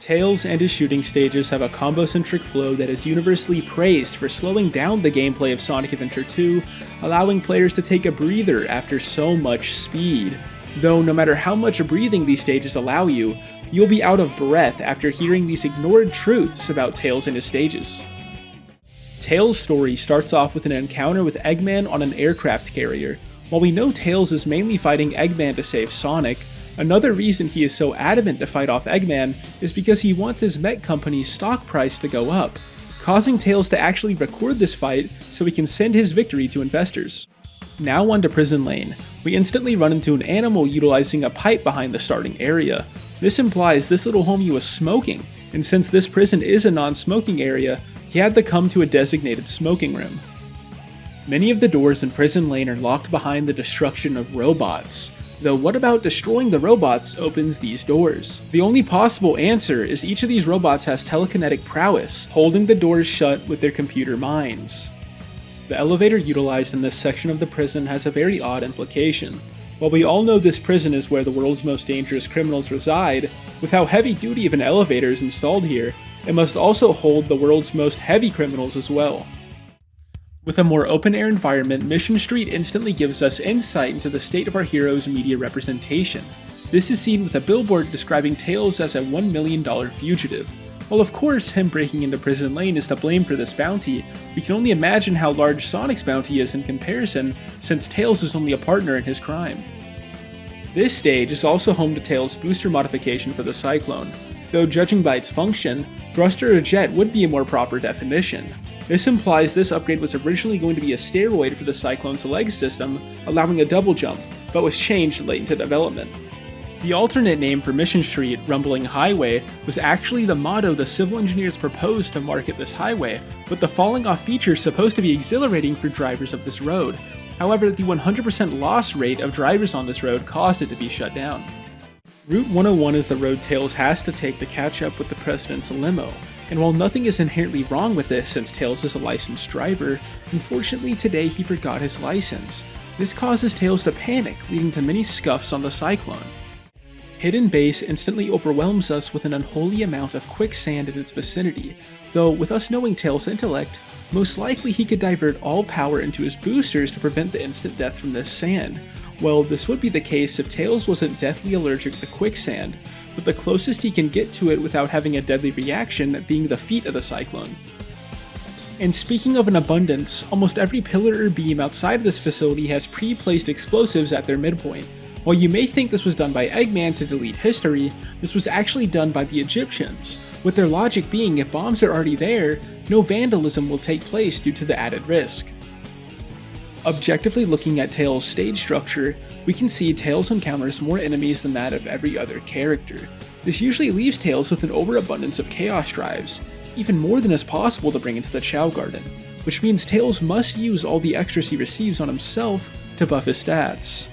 Tails and his shooting stages have a combo-centric flow that is universally praised for slowing down the gameplay of Sonic Adventure 2, allowing players to take a breather after so much speed. Though no matter how much breathing these stages allow you, you'll be out of breath after hearing these ignored truths about Tails and his stages. Tails' story starts off with an encounter with Eggman on an aircraft carrier. While we know Tails is mainly fighting Eggman to save Sonic, another reason he is so adamant to fight off Eggman is because he wants his mech company's stock price to go up, causing Tails to actually record this fight so he can send his victory to investors. Now on to Prison Lane. We instantly run into an animal utilizing a pipe behind the starting area. This implies this little homie was smoking, and since this prison is a non-smoking area, he had to come to a designated smoking room. Many of the doors in Prison Lane are locked behind the destruction of robots. Though what about destroying the robots opens these doors? The only possible answer is each of these robots has telekinetic prowess, holding the doors shut with their computer minds. The elevator utilized in this section of the prison has a very odd implication. While we all know this prison is where the world's most dangerous criminals reside, with how heavy duty of an elevator is installed here, it must also hold the world's most heavy criminals as well. With a more open-air environment, Mission Street instantly gives us insight into the state of our hero's media representation. This is seen with a billboard describing Tails as a $1 million fugitive. While of course him breaking into Prison Lane is to blame for this bounty, we can only imagine how large Sonic's bounty is in comparison, since Tails is only a partner in his crime. This stage is also home to Tails' booster modification for the Cyclone, though judging by its function, thruster or jet would be a more proper definition. This implies this upgrade was originally going to be a steroid for the Cyclone's leg system, allowing a double jump, but was changed late into development. The alternate name for Mission Street, Rumbling Highway, was actually the motto the civil engineers proposed to market this highway, with the falling off feature supposed to be exhilarating for drivers of this road. However, the 100% loss rate of drivers on this road caused it to be shut down. Route 101 is the road Tails has to take to catch up with the President's limo, and while nothing is inherently wrong with this since Tails is a licensed driver, unfortunately today he forgot his license. This causes Tails to panic, leading to many scuffs on the Cyclone. Hidden Base instantly overwhelms us with an unholy amount of quicksand in its vicinity, though with us knowing Tails' intellect, most likely he could divert all power into his boosters to prevent the instant death from this sand. Well, this would be the case if Tails wasn't deathly allergic to quicksand, with the closest he can get to it without having a deadly reaction being the feet of the Cyclone. And speaking of an abundance, almost every pillar or beam outside of this facility has pre-placed explosives at their midpoint. While you may think this was done by Eggman to delete history, this was actually done by the Egyptians, with their logic being if bombs are already there, no vandalism will take place due to the added risk. Objectively looking at Tails' stage structure, we can see Tails encounters more enemies than that of every other character. This usually leaves Tails with an overabundance of Chaos Drives, even more than is possible to bring into the Chao Garden, which means Tails must use all the extras he receives on himself to buff his stats.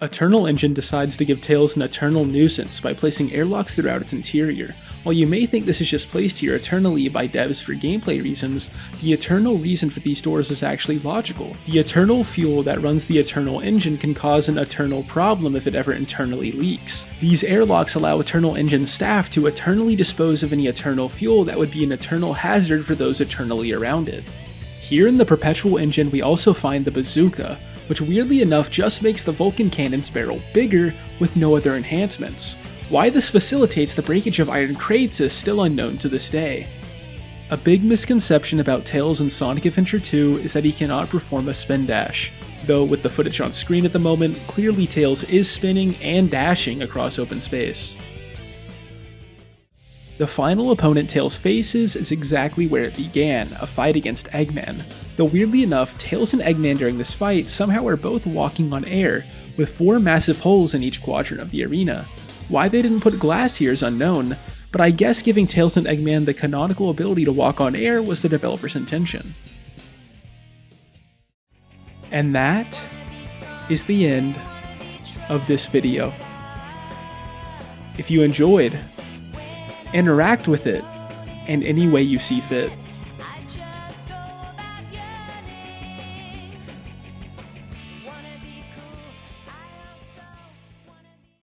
Eternal Engine decides to give Tails an eternal nuisance by placing airlocks throughout its interior. While you may think this is just placed here eternally by devs for gameplay reasons, the eternal reason for these doors is actually logical. The eternal fuel that runs the Eternal Engine can cause an eternal problem if it ever internally leaks. These airlocks allow Eternal Engine staff to eternally dispose of any eternal fuel that would be an eternal hazard for those eternally around it. Here in the Perpetual Engine we also find the bazooka, which weirdly enough just makes the Vulcan cannon's barrel bigger with no other enhancements. Why this facilitates the breakage of iron crates is still unknown to this day. A big misconception about Tails in Sonic Adventure 2 is that he cannot perform a spin dash, though with the footage on screen at the moment, clearly Tails is spinning and dashing across open space. The final opponent Tails faces is exactly where it began, a fight against Eggman. Though weirdly enough, Tails and Eggman during this fight somehow are both walking on air, with 4 massive holes in each quadrant of the arena. Why they didn't put glass here is unknown, but I guess giving Tails and Eggman the canonical ability to walk on air was the developer's intention. And that is the end of this video. If you enjoyed, interact with it in any way you see fit.